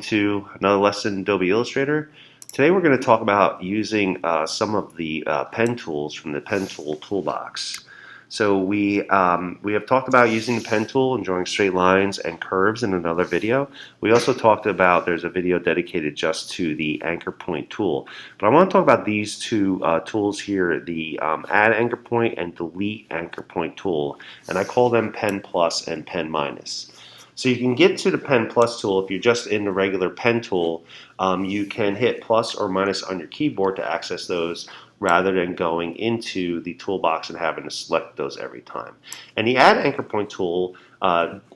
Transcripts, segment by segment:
to another lesson in Adobe Illustrator. Today we're going to talk about using some of the pen tools from the pen tool toolbox. So we have talked about using the pen tool and drawing straight lines and curves in another video. We also talked about, there's a video dedicated just to the anchor point tool. But I want to talk about these two tools here, the add anchor point and delete anchor point tool. And I call them pen plus and pen minus. So you can get to the pen plus tool if you're just in the regular pen tool. You can hit plus or minus on your keyboard to access those rather than going into the toolbox and having to select those every time. And the add anchor point tool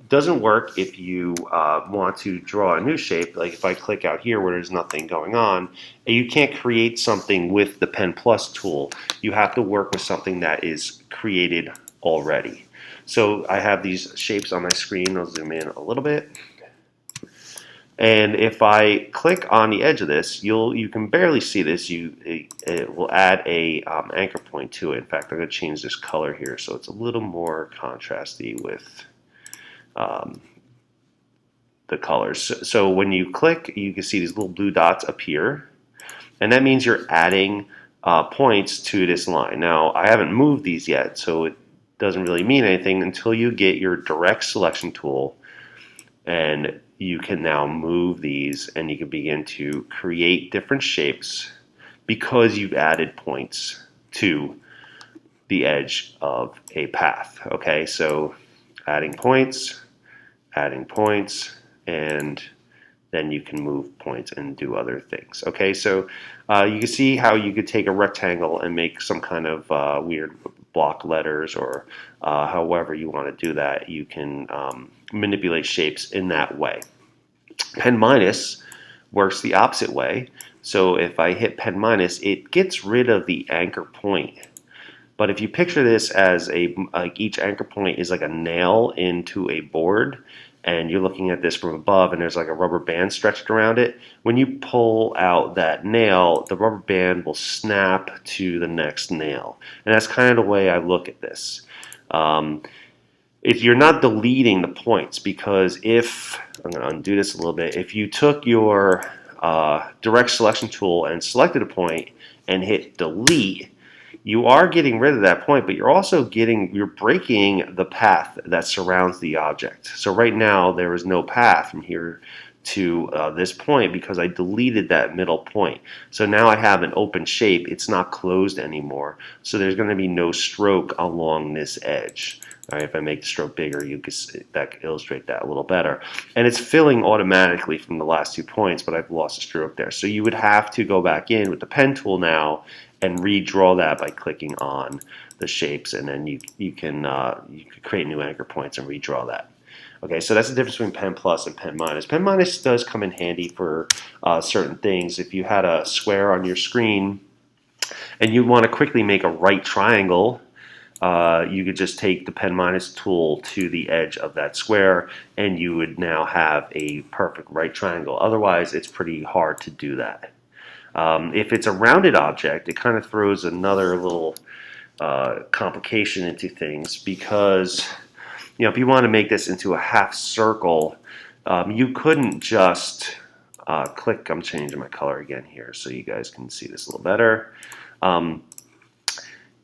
doesn't work if you want to draw a new shape. Like if I click out here where there's nothing going on, you can't create something with the pen plus tool. You have to work with something that is created already. So I have these shapes on my screen. I'll zoom in a little bit. And if I click on the edge of this, you can barely see this. It will add a anchor point to it. In fact, I'm going to change this color here so it's a little more contrasty with the colors. So when you click, you can see these little blue dots appear, and that means you're adding points to this line. Now, I haven't moved these yet, so it doesn't really mean anything until you get your direct selection tool, and you can now move these and you can begin to create different shapes because you've added points to the edge of a path. Okay, so adding points, and then you can move points and do other things. Okay, so you can see how you could take a rectangle and make some kind of weird block letters, or however you want to do that. You can manipulate shapes in that way. Pen minus works the opposite way. So if I hit pen minus, it gets rid of the anchor point. But if you picture this as like each anchor point is like a nail into a board, and you're looking at this from above and there's like a rubber band stretched around it, when you pull out that nail, the rubber band will snap to the next nail. And that's kind of the way I look at this. If you're not deleting the points, because if, I'm going to undo this a little bit, if you took your direct selection tool and selected a point and hit delete, you are getting rid of that point, but you're breaking the path that surrounds the object. So right now there is no path from here to this point because I deleted that middle point. So now I have an open shape. It's not closed anymore. So there's going to be no stroke along this edge. All right, if I make the stroke bigger, you can illustrate that a little better. And it's filling automatically from the last 2 points, but I've lost a stroke there. So you would have to go back in with the pen tool now and redraw that by clicking on the shapes, and then you can create new anchor points and redraw that. Okay, so that's the difference between pen plus and pen minus. Pen minus does come in handy for certain things. If you had a square on your screen and you want to quickly make a right triangle, you could just take the pen minus tool to the edge of that square and you would now have a perfect right triangle. Otherwise, it's pretty hard to do that. If it's a rounded object, it kind of throws another little complication into things, because if you want to make this into a half circle, you couldn't just click. I'm changing my color again here so you guys can see this a little better.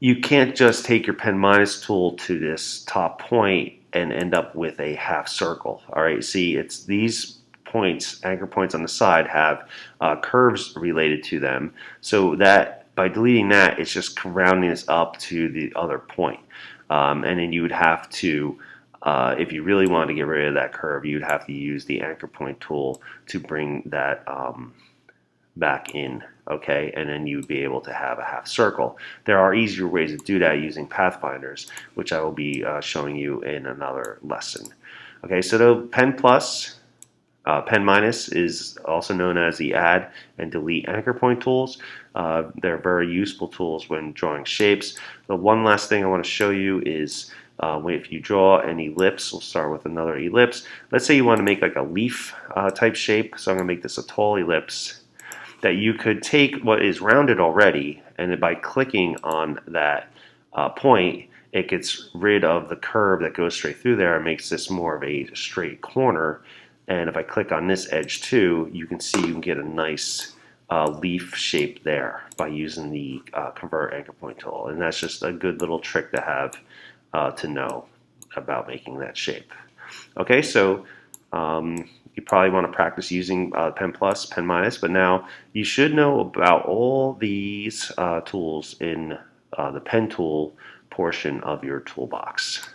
You can't just take your pen minus tool to this top point and end up with a half circle. All right, see, it's these points, anchor points on the side, have curves related to them, so that by deleting that, it's just rounding this up to the other point. And then you would have to, if you really wanted to get rid of that curve, you'd have to use the anchor point tool to bring that back in. Okay, and then you'd be able to have a half circle. There are easier ways to do that using pathfinders, which I will be showing you in another lesson. Okay, so the pen plus, pen minus is also known as the add and delete anchor point tools. They're very useful tools when drawing shapes. The one last thing I want to show you is if you draw an ellipse, we'll start with another ellipse. Let's say you want to make like a leaf type shape, so I'm going to make this a tall ellipse, that you could take what is rounded already, and by clicking on that point, it gets rid of the curve that goes straight through there and makes this more of a straight corner. And if I click on this edge too, you can see you can get a nice leaf shape there by using the Convert Anchor Point tool. And that's just a good little trick to have to know about making that shape. Okay, so you probably want to practice using Pen Plus, Pen Minus, but now you should know about all these tools in the pen tool portion of your toolbox.